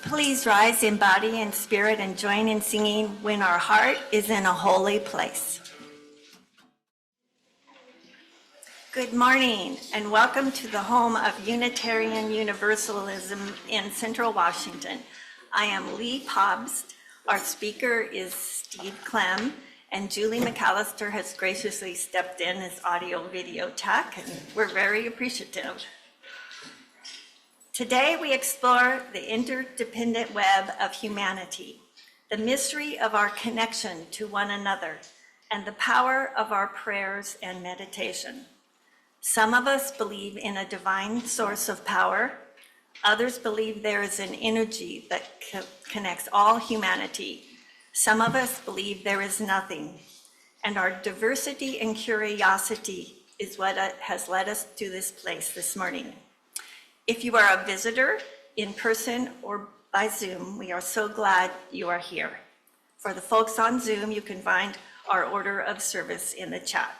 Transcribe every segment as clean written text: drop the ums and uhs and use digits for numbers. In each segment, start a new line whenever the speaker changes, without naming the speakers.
Please rise in body and spirit and join in singing When Our Heart is in a Holy Place. Good morning and welcome to the home of Unitarian Universalism in Central Washington. I am Leigh Pobst. Our speaker is Steve Clem, and Julie McAllister has graciously stepped in as audio video tech, and we're very appreciative. Today we explore the interdependent web of humanity, the mystery of our connection to one another, and the power of our prayers and meditation. Some of us believe in a divine source of power. Others believe there is an energy that connects all humanity. Some of us believe there is nothing. And our diversity and curiosity is what has led us to this place this morning. If you are a visitor in person or by Zoom, we are so glad you are here. For the folks on Zoom, you can find our order of service in the chat.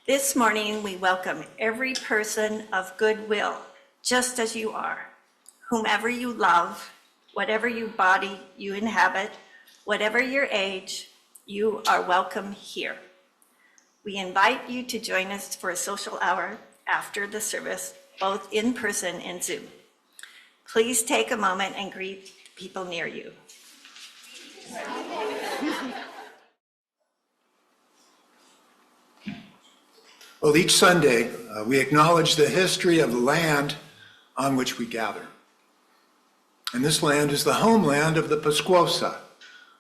This morning, we welcome every person of goodwill, just as you are, whomever you love, whatever body you inhabit, whatever your age, you are welcome here. We invite you to join us for a social hour after the service, both in person and Zoom. Please take a moment and greet people near you.
Well, each Sunday, we acknowledge the history of the land on which we gather. And this land is the homeland of the Pasquosa,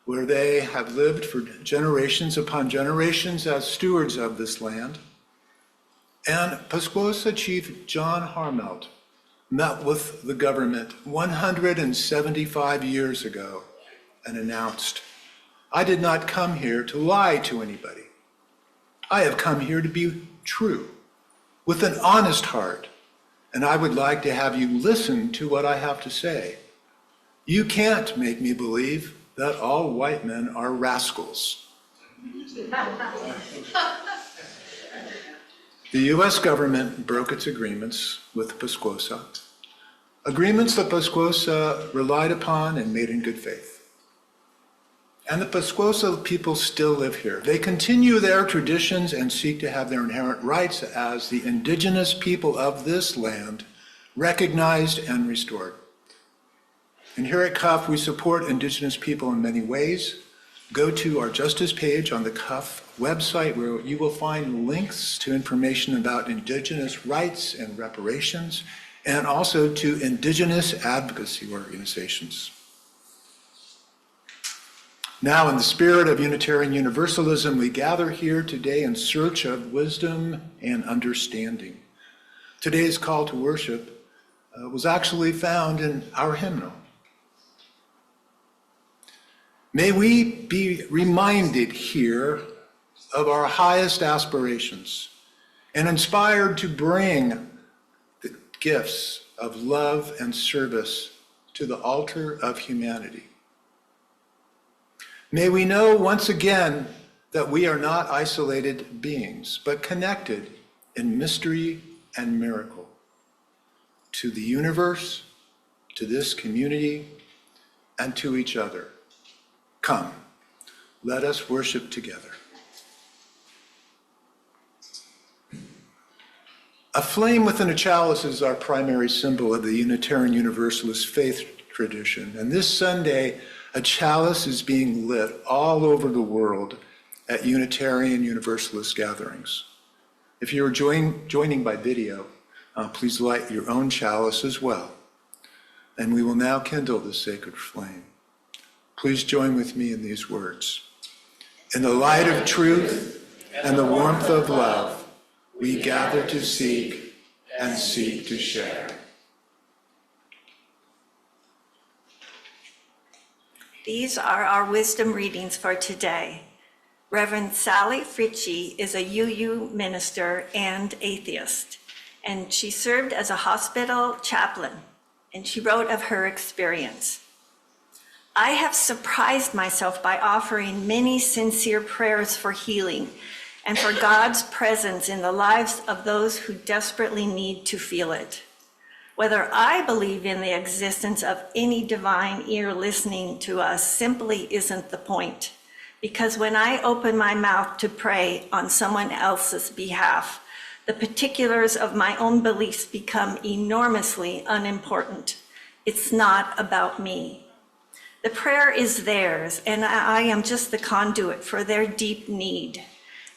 where they have lived for generations upon generations as stewards of this land. And Pasquosa Chief John Harmelt met with the government 175 years ago and announced, "I did not come here to lie to anybody. I have come here to be true, with an honest heart, and I would like to have you listen to what I have to say. You can't make me believe that all white men are rascals." The US government broke its agreements with Pasquosa, agreements that Pasquosa relied upon and made in good faith. And the Pasquosa people still live here. They continue their traditions and seek to have their inherent rights as the indigenous people of this land recognized and restored. And here at CUUF, we support indigenous people in many ways. Go to our justice page on the CUUF website where you will find links to information about indigenous rights and reparations, and also to indigenous advocacy organizations. Now, in the spirit of Unitarian Universalism, we gather here today in search of wisdom and understanding. Today's call to worship was actually found in our hymnal. May we be reminded here of our highest aspirations and inspired to bring the gifts of love and service to the altar of humanity. May we know once again that we are not isolated beings, but connected in mystery and miracle to the universe, to this community, and to each other. Come, let us worship together. A flame within a chalice is our primary symbol of the Unitarian Universalist faith tradition, and this Sunday, a chalice is being lit all over the world at Unitarian Universalist gatherings. If you are joining by video, please light your own chalice as well. And we will now kindle the sacred flame. Please join with me in these words. In the light of truth and the warmth of love, we gather to seek and seek to share.
These are our wisdom readings for today. Reverend Sally Fritchie is a UU minister and atheist, and she served as a hospital chaplain, and she wrote of her experience. I have surprised myself by offering many sincere prayers for healing, and for God's presence in the lives of those who desperately need to feel it. Whether I believe in the existence of any divine ear listening to us simply isn't the point, because when I open my mouth to pray on someone else's behalf, the particulars of my own beliefs become enormously unimportant. It's not about me. The prayer is theirs, and I am just the conduit for their deep need.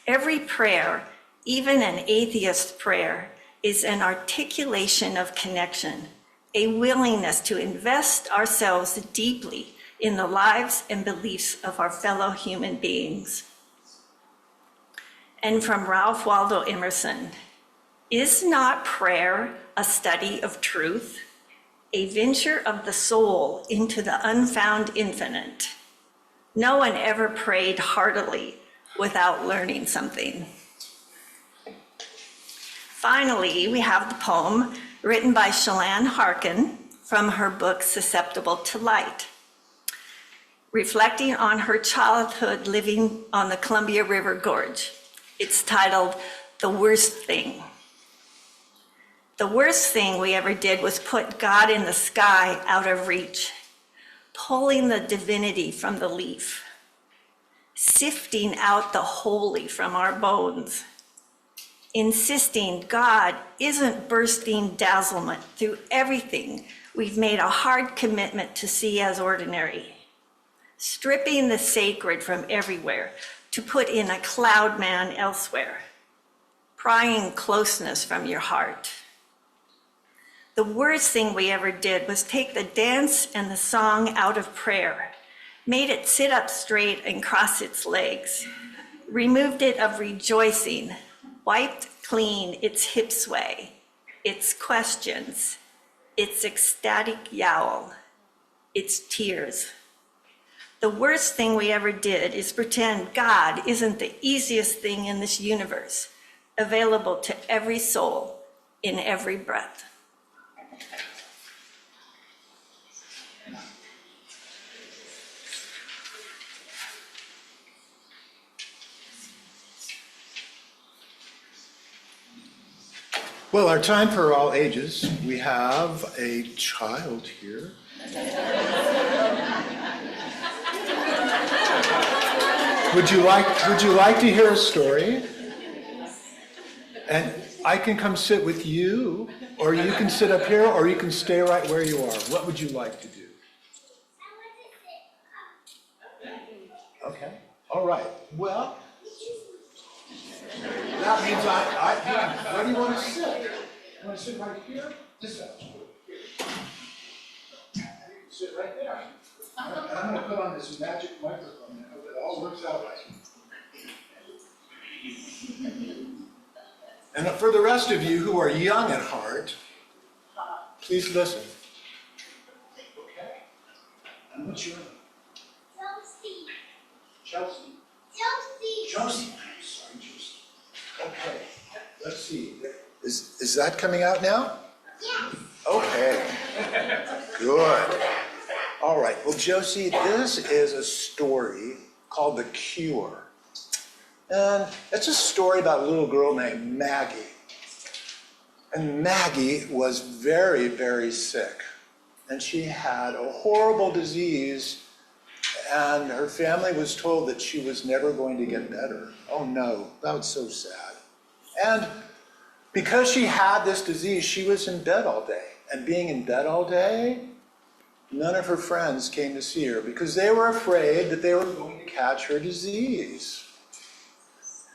Every prayer, even an atheist prayer, is an articulation of connection, a willingness to invest ourselves deeply in the lives and beliefs of our fellow human beings. And from Ralph Waldo Emerson, is not prayer a study of truth, a venture of the soul into the unfound infinite? No one ever prayed heartily without learning something. Finally, we have the poem written by Shalane Harkin from her book, Susceptible to Light, reflecting on her childhood living on the Columbia River Gorge. It's titled, The Worst Thing. The worst thing we ever did was put God in the sky out of reach, pulling the divinity from the leaf, sifting out the holy from our bones, insisting God isn't bursting dazzlement through everything we've made a hard commitment to see as ordinary, stripping the sacred from everywhere to put in a cloud man elsewhere, prying closeness from your heart. The worst thing we ever did was take the dance and the song out of prayer, made it sit up straight and cross its legs, removed it of rejoicing, wiped clean its hip sway, its questions, its ecstatic yowl, its tears. The worst thing we ever did is pretend God isn't the easiest thing in this universe, available to every soul in every breath.
Well, our time for all ages. We have a child here. Would you like to hear a story? And I can come sit with you, or you can sit up here, or you can stay right where you are. What would you like to do? Okay. All right. Well, that means where do you want to sit? You want to sit right here? This side. Sit right there. And I'm going to put on this magic microphone and hope it all works out right. And for the rest of you who are young at heart, please listen. Okay. And what's your name? Chelsea. Josie. I'm sorry, Josie. Okay. Let's see. Is that coming out now? Yes. Okay. Good. All right. Well, Josie, this is a story called The Cure. And it's a story about a little girl named Maggie. And Maggie was very, very sick. And she had a horrible disease, and her family was told that she was never going to get better. Oh no, that was so sad. And because she had this disease, she was in bed all day. And being in bed all day, none of her friends came to see her because they were afraid that they were going to catch her disease.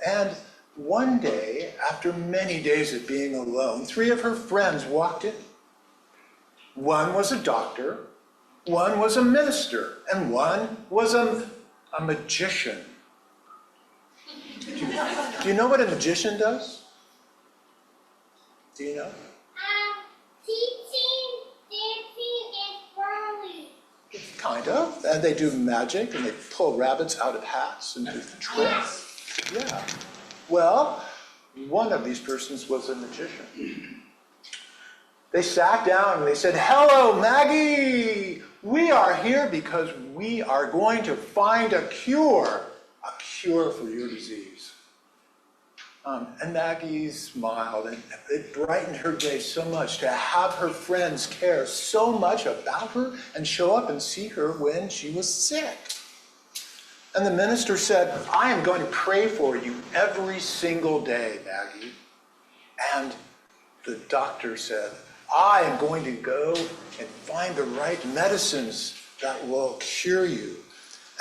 And one day, after many days of being alone, 3 of her friends walked in. One was a doctor, one was a minister, and one was a magician. Do you know what a magician does? Do you know?
Teaching, dancing, and twirling.
Kind of. And they do magic, and they pull rabbits out of hats and do tricks. Yeah. Well, one of these persons was a magician. They sat down and they said, "Hello, Maggie! We are here because we are going to find a cure for your disease." And Maggie smiled, and it brightened her day so much to have her friends care so much about her and show up and see her when she was sick. And the minister said, I am going to pray for you every single day, Maggie. And the doctor said, I am going to go and find the right medicines that will cure you.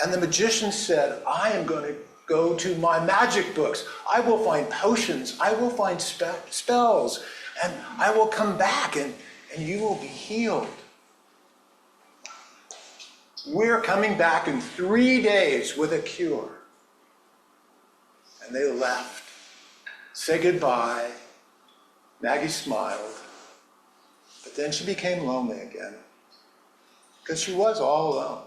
And the magician said, I am going to go to my magic books. I will find potions. I will find spells. And I will come back and you will be healed. We're coming back in 3 days with a cure. And they left. Say goodbye. Maggie smiled. But then she became lonely again, because she was all alone.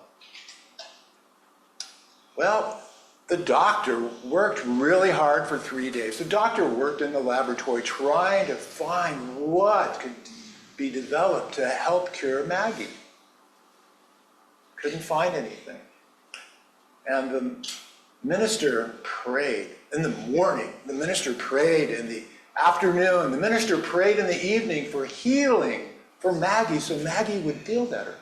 Well, the doctor worked really hard for 3 days. The doctor worked in the laboratory trying to find what could be developed to help cure Maggie. Couldn't find anything. And the minister prayed in the morning. The minister prayed in the afternoon. The minister prayed in the evening for healing for Maggie so Maggie would feel better.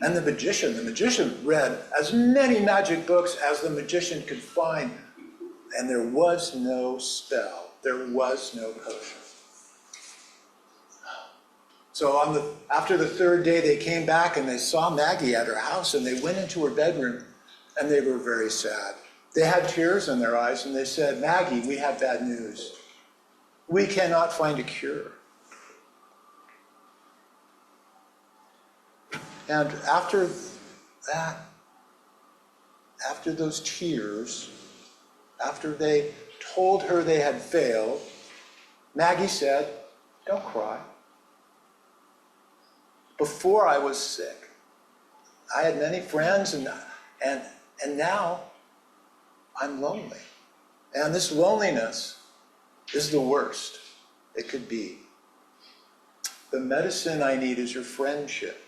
And the magician read as many magic books as the magician could find, and there was no spell, there was no potion. So after the third day, they came back and they saw Maggie at her house, and they went into her bedroom, and they were very sad. They had tears in their eyes, and they said, Maggie, we have bad news. We cannot find a cure. And after that, after those tears, after they told her they had failed, Maggie said, don't cry. Before I was sick, I had many friends, and now I'm lonely. And this loneliness is the worst it could be. The medicine I need is your friendship.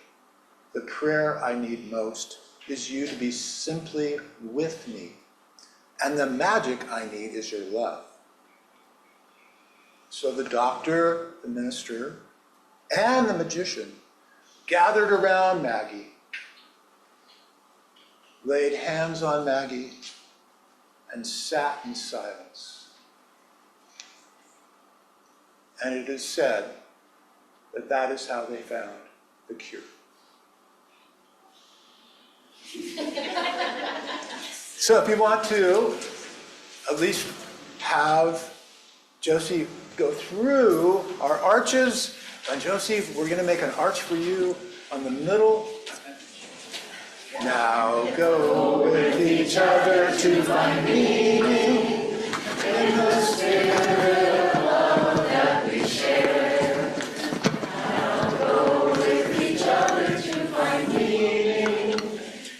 The prayer I need most is you to be simply with me. And the magic I need is your love. So the doctor, the minister, and the magician gathered around Maggie, laid hands on Maggie, and sat in silence. And it is said that that is how they found the cure. So if you want to at least have Josie go through our arches, and Josie, we're going to make an arch for you on the middle. Now go with each other to find meaning in the spirit of love that we share. Now go with each other to find meaning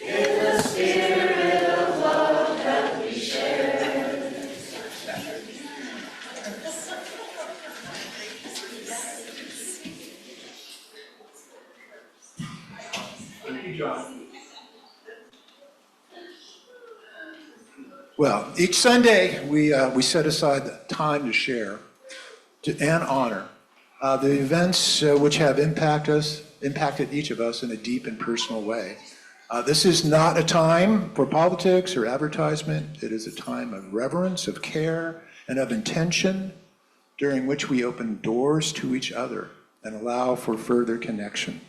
in the spirit of love that we share. Thank you, John. Well, each Sunday we set aside time to share and honor the events which have impacted each of us in a deep and personal way. This is not a time for politics or advertisement. It is a time of reverence, of care, and of intention during which we open doors to each other and allow for further connection.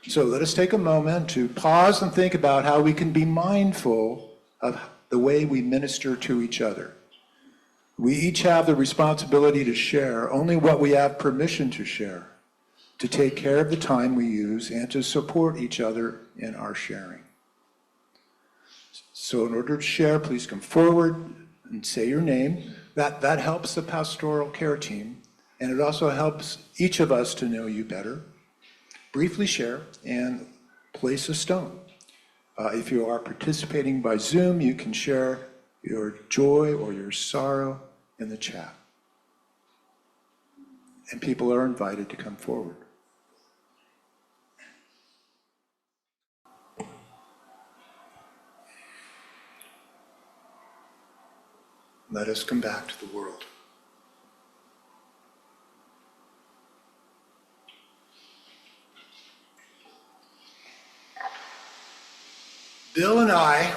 So let us take a moment to pause and think about how we can be mindful of the way we minister to each other. We each have the responsibility to share only what we have permission to share, to take care of the time we use, and to support each other in our sharing. So in order to share, please come forward and say your name. That helps the pastoral care team, and it also helps each of us to know you better. Briefly share and place a stone. If you are participating by Zoom, you can share your joy or your sorrow in the chat. And people are invited to come forward. let us come back to the world. Bill and I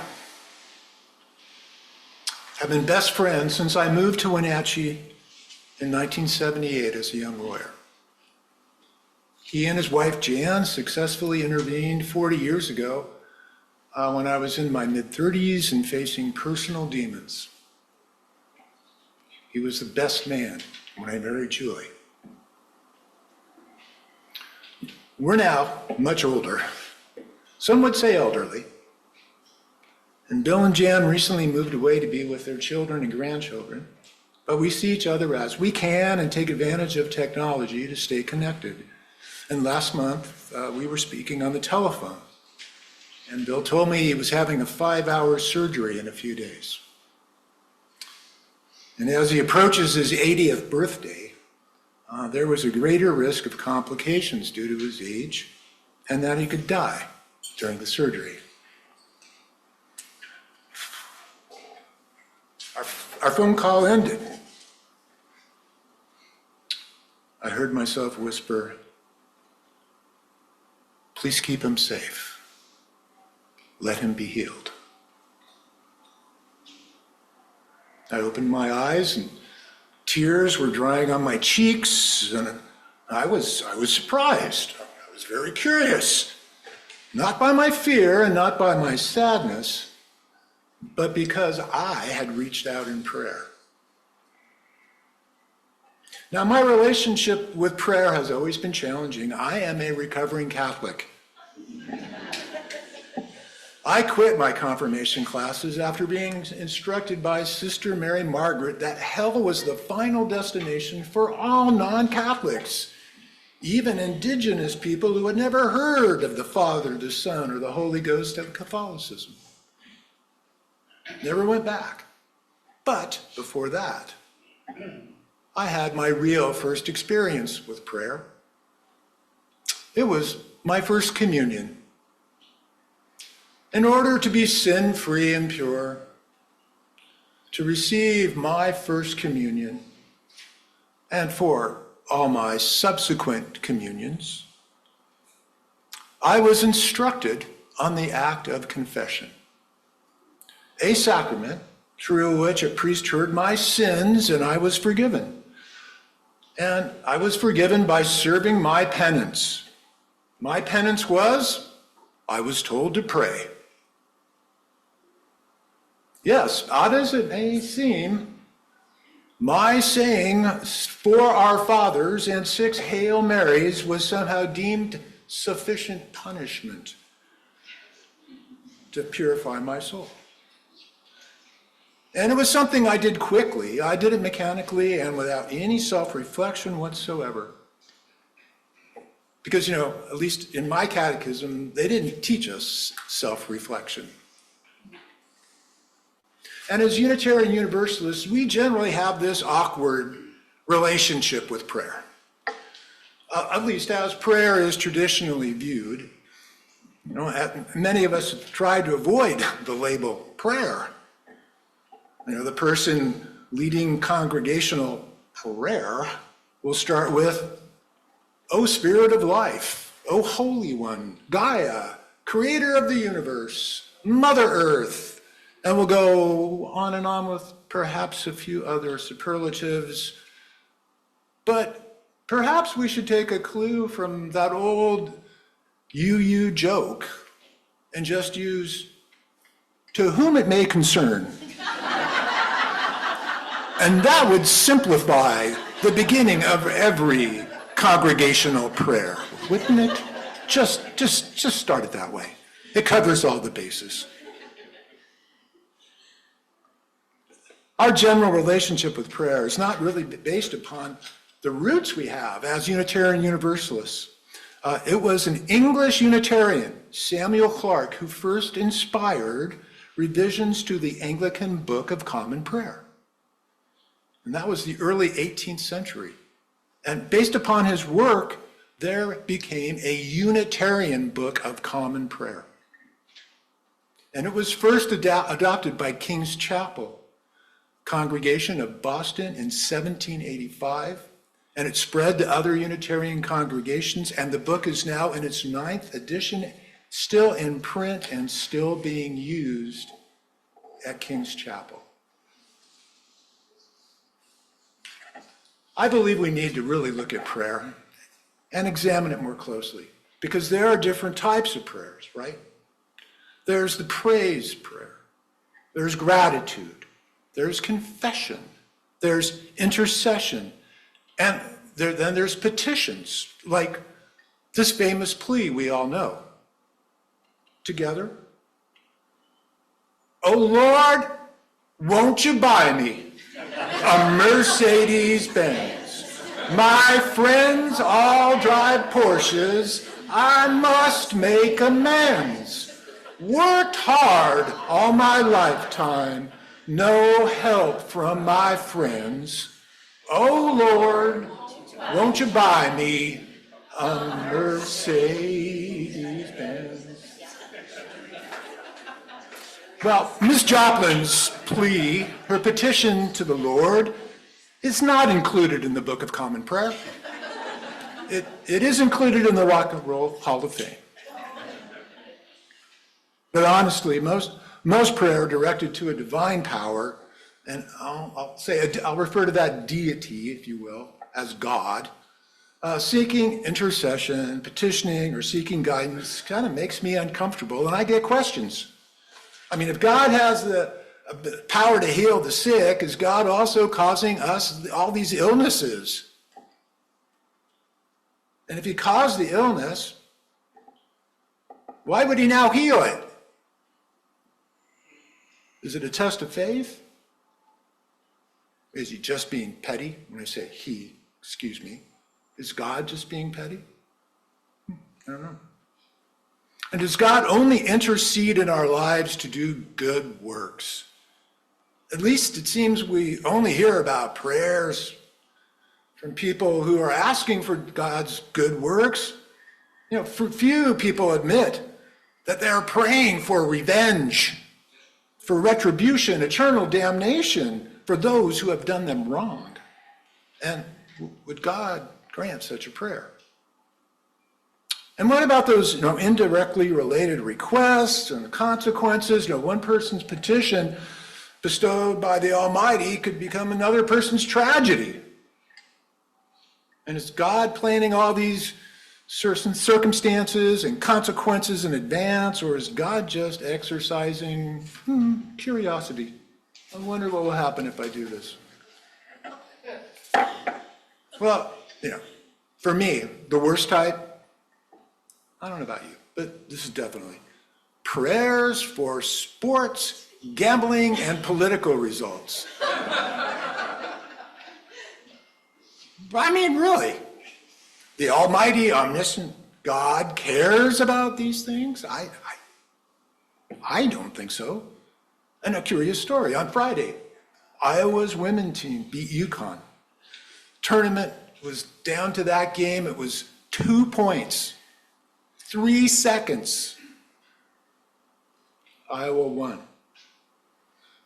have been best friends since I moved to Wenatchee in 1978 as a young lawyer. He and his wife Jan successfully intervened 40 years ago when I was in my mid-30s and facing personal demons. He was the best man when I married Julie. We're now much older. Some would say elderly. And Bill and Jan recently moved away to be with their children and grandchildren. But we see each other as we can and take advantage of technology to stay connected. And last month, we were speaking on the telephone. And Bill told me he was having a 5-hour surgery in a few days. And as he approaches his 80th birthday, there was a greater risk of complications due to his age and that he could die during the surgery. Our phone call ended. I heard myself whisper, "Please keep him safe. Let him be healed." I opened my eyes and tears were drying on my cheeks, and I was surprised. I was very curious, not by my fear and not by my sadness, but because I had reached out in prayer. Now, my relationship with prayer has always been challenging. I am a recovering Catholic. I quit my confirmation classes after being instructed by Sister Mary Margaret that hell was the final destination for all non-Catholics, even indigenous people who had never heard of the Father, the Son, or the Holy Ghost of Catholicism. Never went back. But before that, I had my real first experience with prayer. It was my first communion. In order to be sin-free and pure, to receive my first communion, and for all my subsequent communions, I was instructed on the act of confession, a sacrament through which a priest heard my sins and I was forgiven. And I was forgiven by serving my penance. My penance was, I was told to pray. Yes, odd as it may seem, my saying 4 Our Fathers and 6 Hail Marys was somehow deemed sufficient punishment to purify my soul. And it was something I did quickly. I did it mechanically and without any self-reflection whatsoever. Because, at least in my catechism, they didn't teach us self-reflection. And as Unitarian Universalists, we generally have this awkward relationship with prayer. At least as prayer is traditionally viewed. Many of us have tried to avoid the label prayer. The person leading congregational prayer will start with, "O Spirit of life, O Holy One, Gaia, Creator of the universe, Mother Earth," and we'll go on and on with perhaps a few other superlatives. But perhaps we should take a clue from that old you joke and just use, "To whom it may concern." And that would simplify the beginning of every congregational prayer, wouldn't it? Just start it that way. It covers all the bases. Our general relationship with prayer is not really based upon the roots we have as Unitarian Universalists. It was an English Unitarian, Samuel Clarke, who first inspired revisions to the Anglican Book of Common Prayer. And that was the early 18th century. And based upon his work, there became a Unitarian Book of Common Prayer. And it was first adopted by King's Chapel congregation of Boston in 1785, and it spread to other Unitarian congregations, and the book is now in its 9th edition, still in print and still being used at King's Chapel. I believe we need to really look at prayer and examine it more closely, because there are different types of prayers, right? There's the praise prayer, there's gratitude, there's confession, there's intercession, and then there's petitions, like this famous plea we all know. Together, "Oh Lord, won't you buy me a Mercedes-Benz? My friends all drive Porsches. I must make amends. Worked hard all my lifetime. No help from my friends. Oh Lord, won't you buy me a Mercedes-Benz?" Well, Ms. Joplin's plea, her petition to the Lord, is not included in the Book of Common Prayer. It is included in the Rock and Roll Hall of Fame. But honestly, most prayer directed to a divine power, and I'll refer to that deity, if you will, as God, seeking intercession, petitioning, or seeking guidance kind of makes me uncomfortable, and I get questions. I mean, if God has the power to heal the sick, is God also causing us all these illnesses? And if he caused the illness, why would he now heal it? Is it a test of faith? Is he just being petty? When I say he, excuse me, is God just being petty? I don't know. And does God only intercede in our lives to do good works? At least it seems we only hear about prayers from people who are asking for God's good works. You know, few people admit that they're praying for revenge, for retribution, eternal damnation for those who have done them wrong. And would God grant such a prayer? And what about those, indirectly related requests and consequences? One person's petition bestowed by the Almighty could become another person's tragedy. And is God planning all these certain circumstances and consequences in advance, or is God just exercising curiosity? I wonder what will happen if I do this. Well, for me, the worst type, I don't know about you, but this is definitely prayers for sports, gambling, and political results. I mean, really, the almighty, omniscient God cares about these things? I don't think so. And a curious story, on Friday, Iowa's women's team beat UConn. Tournament was down to that game. It was 2 points. 3 seconds. Iowa won.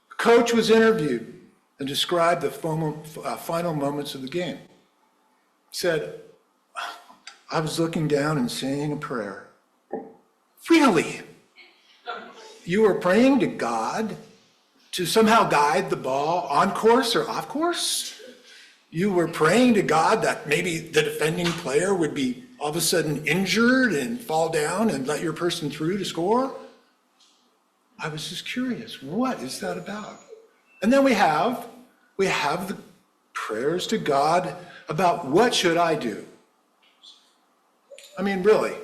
The coach was interviewed and described the final moments of the game. He said, "I was looking down and saying a prayer." Really? You were praying to God to somehow guide the ball on course or off course? You were praying to God that maybe the defending player would be all of a sudden injured and fall down and let your person through to score? I was just curious, what is that about? And then we have the prayers to God about what should I do? I mean, really,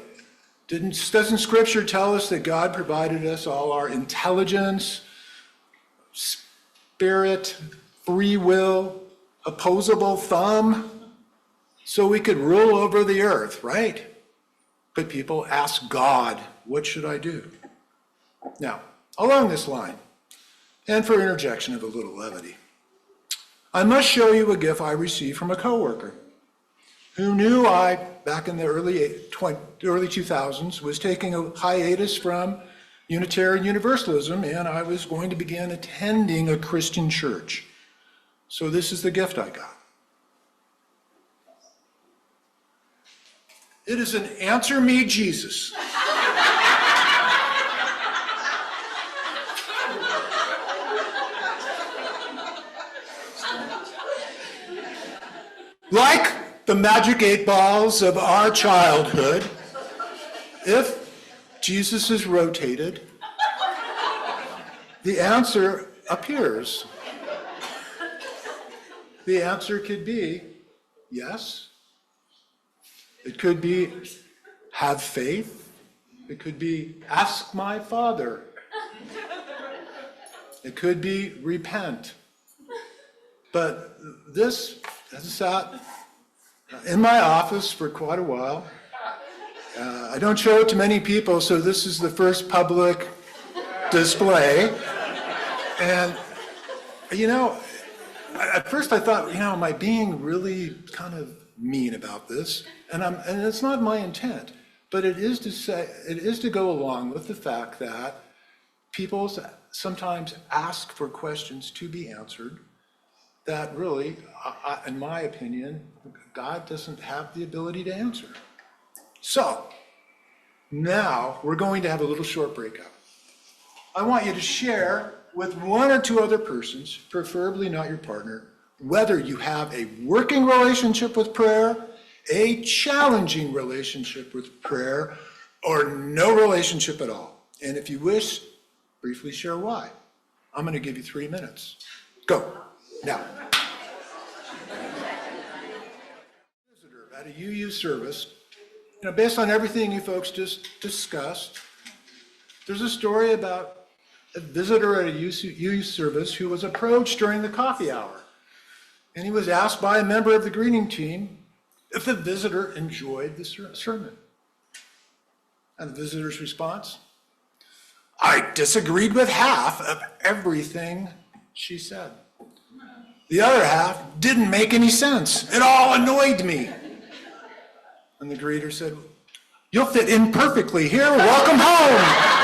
doesn't Scripture tell us that God provided us all our intelligence, spirit, free will, opposable thumb, so we could rule over the earth, right? But people ask God, what should I do? Now, along this line, and for interjection of a little levity, I must show you a gift I received from a coworker who knew I, back in the early 2000s, was taking a hiatus from Unitarian Universalism, and I was going to begin attending a Christian church So this is the gift I got. It is an Answer Me Jesus. Like the magic 8 balls of our childhood, if Jesus is rotated, the answer appears. The answer could be yes. It could be have faith. It could be ask my Father. It could be repent. But this has sat in my office for quite a while. I don't show it to many people, so this is the first public display. And, at first I thought, am I being really kind of mean about this? And it's not my intent, but it is to go along with the fact that people sometimes ask for questions to be answered that really, in my opinion, God doesn't have the ability to answer. So, now we're going to have a little short breakout. I want you to share with 1 or 2 other persons, preferably not your partner, whether you have a working relationship with prayer, a challenging relationship with prayer, or no relationship at all. And if you wish, briefly share why. I'm going to give you 3 minutes. Go. Now. Visitor at a UU service, based on everything you folks just discussed, there's a story about a visitor at a UU service who was approached during the coffee hour. And he was asked by a member of the greeting team if the visitor enjoyed the sermon. And the visitor's response, I disagreed with half of everything she said. The other half didn't make any sense. It all annoyed me. And the greeter said, you'll fit in perfectly here. Welcome home.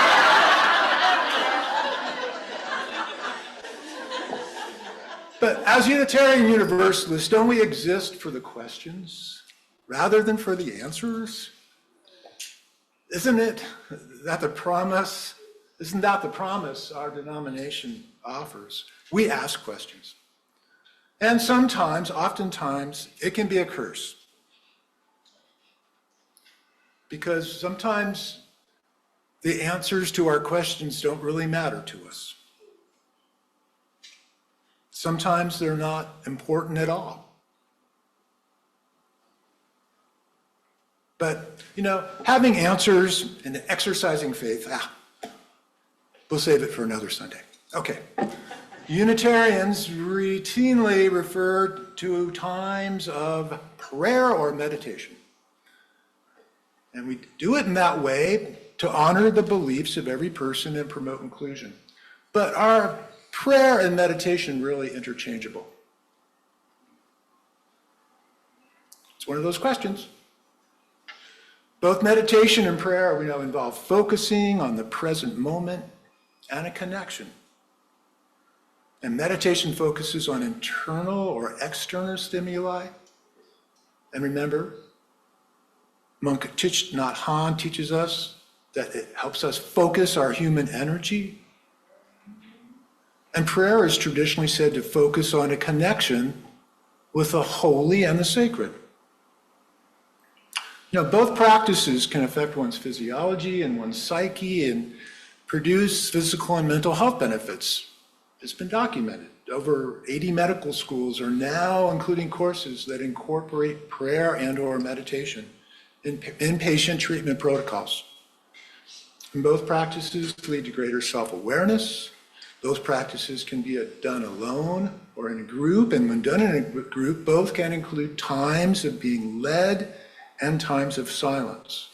But as Unitarian Universalists, don't we exist for the questions rather than for the answers? Isn't that the promise our denomination offers? We ask questions. And oftentimes, it can be a curse. Because sometimes the answers to our questions don't really matter to us. Sometimes they're not important at all. But, having answers and exercising faith, we'll save it for another Sunday. Okay. Unitarians routinely refer to times of prayer or meditation. And we do it in that way to honor the beliefs of every person and promote inclusion. But are prayer and meditation really interchangeable? It's one of those questions. Both meditation and prayer, involve focusing on the present moment and a connection. And meditation focuses on internal or external stimuli. And remember, Monk Thich Nhat Hanh teaches us that it helps us focus our human energy. And prayer is traditionally said to focus on a connection with the holy and the sacred. Both practices can affect one's physiology and one's psyche and produce physical and mental health benefits. It's been documented. Over 80 medical schools are now including courses that incorporate prayer and or meditation in inpatient treatment protocols. And both practices lead to greater self-awareness. Those practices can be done alone or in a group, and when done in a group, both can include times of being led and times of silence.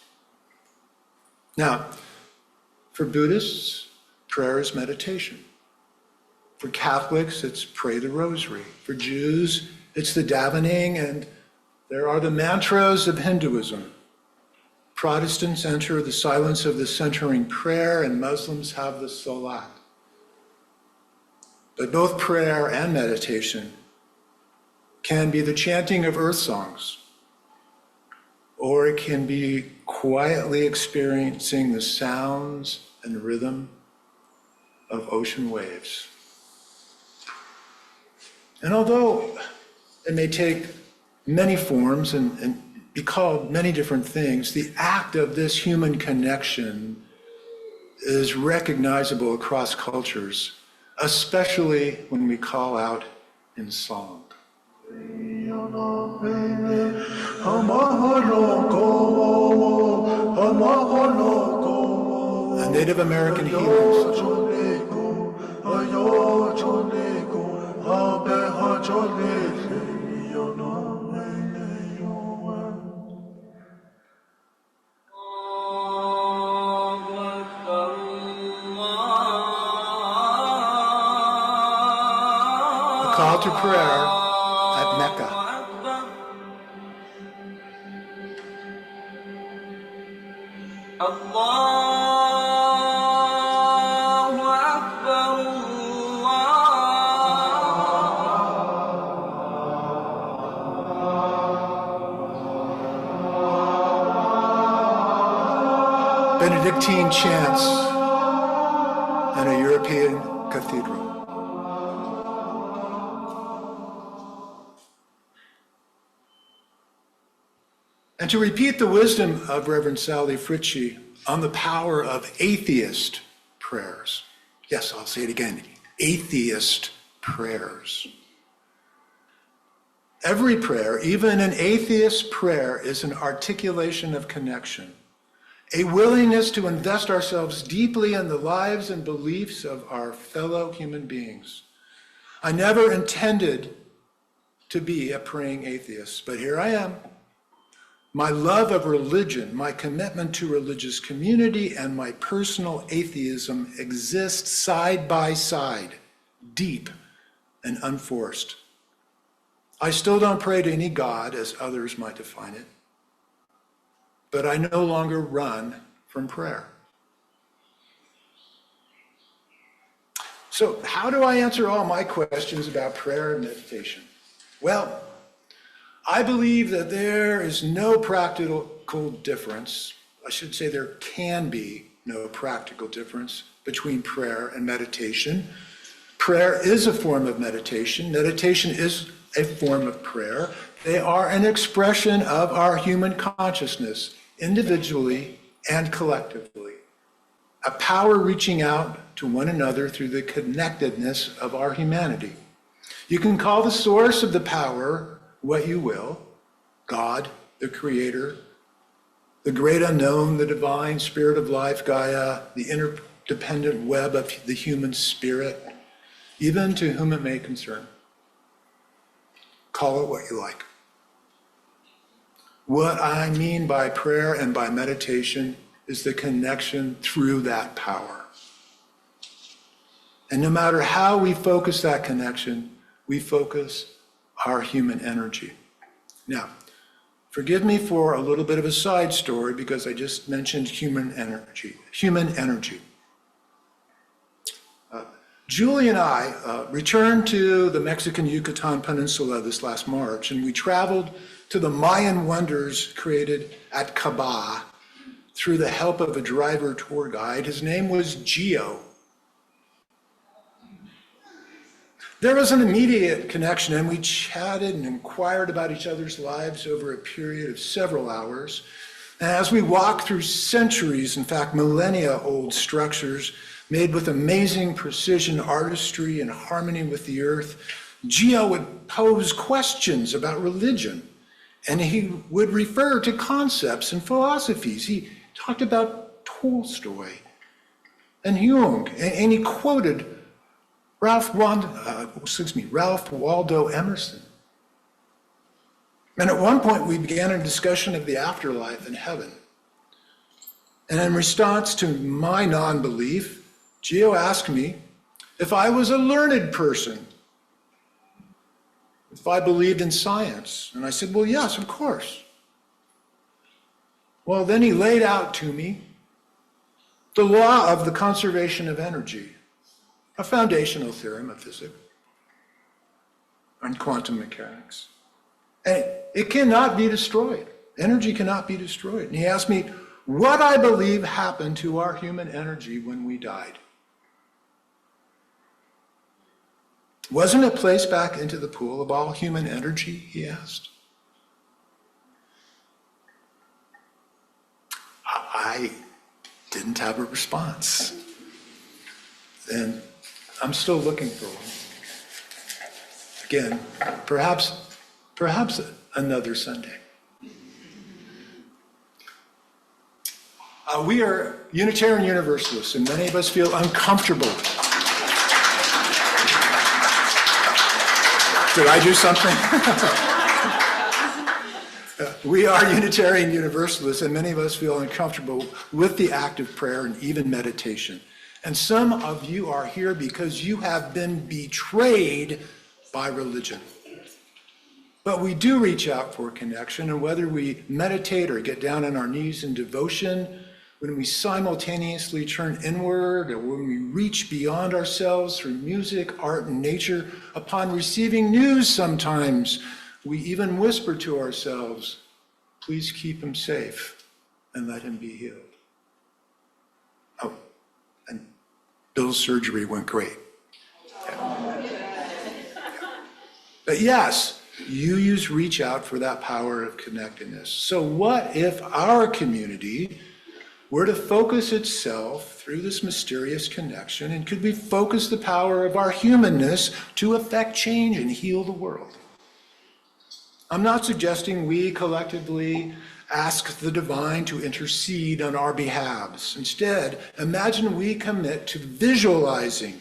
Now, for Buddhists, prayer is meditation. For Catholics, it's pray the rosary. For Jews, it's the davening, and there are the mantras of Hinduism. Protestants enter the silence of the centering prayer, and Muslims have the salat. But both prayer and meditation can be the chanting of earth songs, or it can be quietly experiencing the sounds and rhythm of ocean waves. And although it may take many forms and be called many different things, the act of this human connection is recognizable across cultures, especially when we call out in song. A Native American healing such a call to prayer at Mecca. Benedictine chants in a European cathedral. And to repeat the wisdom of Reverend Sally Fritchie on the power of atheist prayers. Yes, I'll say it again, atheist prayers. Every prayer, even an atheist prayer, is an articulation of connection, a willingness to invest ourselves deeply in the lives and beliefs of our fellow human beings. I never intended to be a praying atheist, but here I am. My love of religion, my commitment to religious community, and my personal atheism exist side by side, deep and unforced. I still don't pray to any God as others might define it, but I no longer run from prayer. So how do I answer all my questions about prayer and meditation? Well, I believe that there is no practical difference. I should say there can be no practical difference between prayer and meditation. Prayer is a form of meditation. Meditation is a form of prayer. They are an expression of our human consciousness, individually and collectively. A power reaching out to one another through the connectedness of our humanity. You can call the source of the power what you will, God, the Creator, the great unknown, the divine spirit of life, Gaia, the interdependent web of the human spirit, even to whom it may concern. Call it what you like. What I mean by prayer and by meditation is the connection through that power. And no matter how we focus that connection, we focus our human energy. Now, forgive me for a little bit of a side story because I just mentioned human energy. Julie and I returned to the Mexican Yucatan Peninsula this last March, and we traveled to the Mayan wonders created at Caba through the help of a driver tour guide. His name was Gio. There was an immediate connection, and we chatted and inquired about each other's lives over a period of several hours. And as we walked through centuries, in fact, millennia-old structures made with amazing precision, artistry, and harmony with the earth, Gio would pose questions about religion, and he would refer to concepts and philosophies. He talked about Tolstoy and Jung, and he quoted Ralph Waldo Emerson. And at one point, we began a discussion of the afterlife and heaven. And in response to my non-belief, Gio asked me if I was a learned person, if I believed in science. And I said, well, yes, of course. Well, then he laid out to me the law of the conservation of energy, a foundational theorem of physics and quantum mechanics. And it cannot be destroyed. Energy cannot be destroyed. And he asked me what I believe happened to our human energy when we died. Wasn't it placed back into the pool of all human energy, he asked. I didn't have a response. And I'm still looking for one. Again, perhaps another Sunday. We are Unitarian Universalists, and many of us feel uncomfortable. Did I do something? We are Unitarian Universalists, and many of us feel uncomfortable with the act of prayer and even meditation. And some of you are here because you have been betrayed by religion. But we do reach out for connection, and whether we meditate or get down on our knees in devotion, when we simultaneously turn inward, or when we reach beyond ourselves through music, art, and nature, upon receiving news sometimes, we even whisper to ourselves, please keep him safe and let him be healed. Oh, and Bill's surgery went great. But yes, you use reach out for that power of connectedness. So what if our community were to focus itself through this mysterious connection, and could we focus the power of our humanness to affect change and heal the world? I'm not suggesting we collectively ask the divine to intercede on our behalves. Instead, imagine we commit to visualizing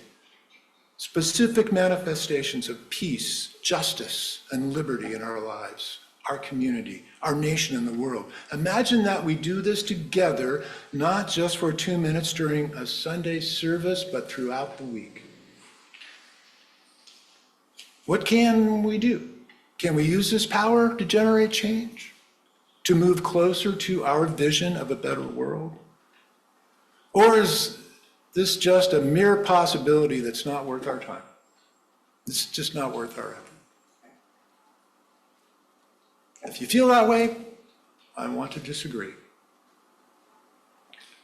specific manifestations of peace, justice, and liberty in our lives, our community, our nation, and the world. Imagine that we do this together, not just for 2 minutes during a Sunday service, but throughout the week. What can we do? Can we use this power to generate change? To move closer to our vision of a better world? Or is this just a mere possibility that's not worth our time? It's just not worth our effort. If you feel that way, I want to disagree.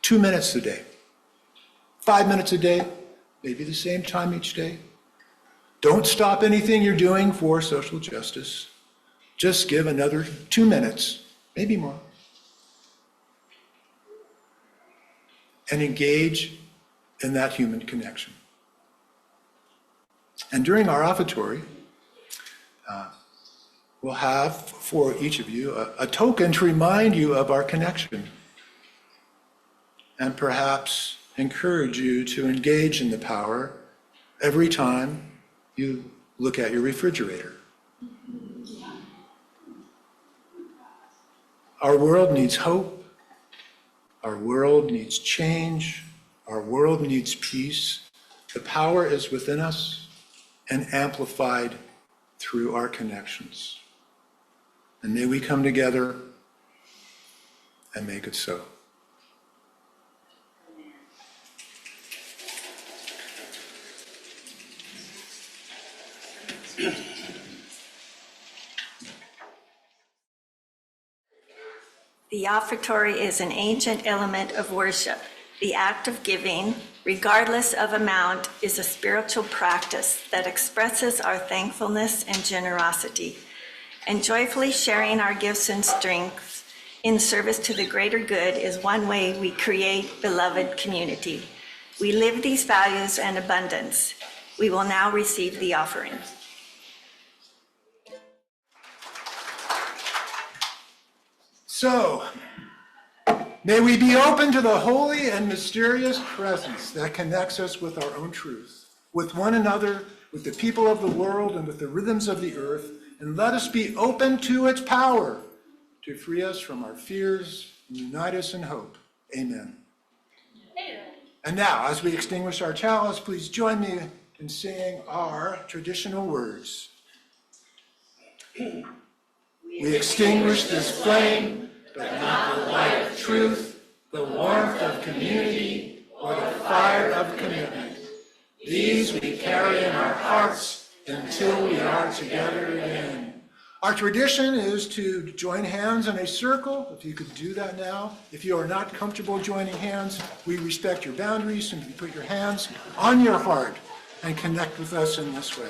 2 minutes a day, 5 minutes a day, maybe the same time each day. Don't stop anything you're doing for social justice. Just give another 2 minutes, maybe more, and engage in that human connection. And during our offertory, we'll have for each of you a token to remind you of our connection, and perhaps encourage you to engage in the power every time you look at your refrigerator. Our world needs hope. Our world needs change. Our world needs peace. The power is within us and amplified through our connections. And may we come together and make it so.
The offertory is an ancient element of worship. The act of giving, regardless of amount, is a spiritual practice that expresses our thankfulness and generosity. And joyfully sharing our gifts and strengths in service to the greater good is one way we create beloved community. We live these values in abundance. We will now receive the offering.
So, may we be open to the holy and mysterious presence that connects us with our own truth, with one another, with the people of the world, and with the rhythms of the earth, and let us be open to its power to free us from our fears and unite us in hope. Amen. And now, as we extinguish our chalice, please join me in saying our traditional words. We extinguish this flame, but not the light of truth, the warmth of community, or the fire of commitment. These we carry in our hearts until we are together again. Our tradition is to join hands in a circle. If you could do that now. If you are not comfortable joining hands, we respect your boundaries. Simply put your hands on your heart and connect with us in this way.